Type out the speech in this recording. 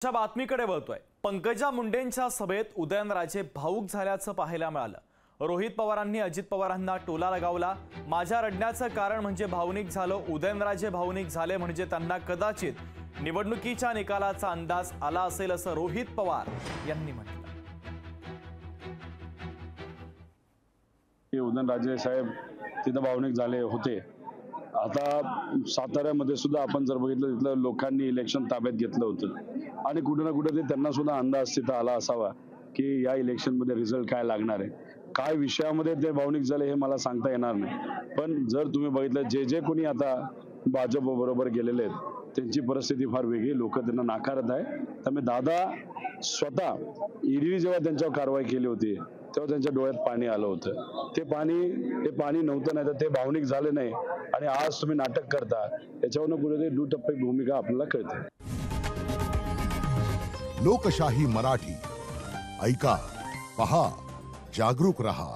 च्या बातमीकडे वळतोय। पंकजा मुंडेंच्या सभेत उदयनराजे भावुक झाल्याचं पाहायला मिळालं। रोहित पवारांनी अजित पवारांना टोला लगावला। माझ्या रडण्याचं कारण म्हणजे भावनिक झालो, उदयनराजे भावनिक झाले म्हणजे त्यांना कदाचित निवडणुकीच्या निकालाचा अंदाज आला असेल असं रोहित पवार यांनी म्हटलं। उदयनराजे साहेब तिथे भावनिक झाले होते। आता साताऱ्यामध्ये सुद्धा आपण जर बघितलं तिथलं लोकांनी इलेक्शन ताब्यात घेतलं होतं आणि कुठे ना कुठे त्यांना सुद्धा अंदाज तिथं आला असावा की या इलेक्शनमध्ये रिझल्ट काय लागणार आहे, काय विषयामध्ये ते भावनिक झाले हे मला सांगता येणार नाही। पण जर तुम्ही बघितलं जे कोणी आता भाजप बरोबर गेलेले आहेत त्यांची परिस्थिती फार वेगळी, लोक त्यांना नाकारत आहे। त्यामुळे दादा स्वतः ईडीने जेव्हा त्यांच्यावर कारवाई केली होती तेव्हा त्यांच्या डोळ्यात पाणी आलं होतं। ते पाणी नव्हतं, नाही तर ते भावनिक झाले नाही आणि आज तुम्ही नाटक करता, याच्यावरून कुठेतरी दुटप्पी भूमिका आपल्याला कळते। लोकशाही मराठी ऐका, पहा, जागरूक रहा।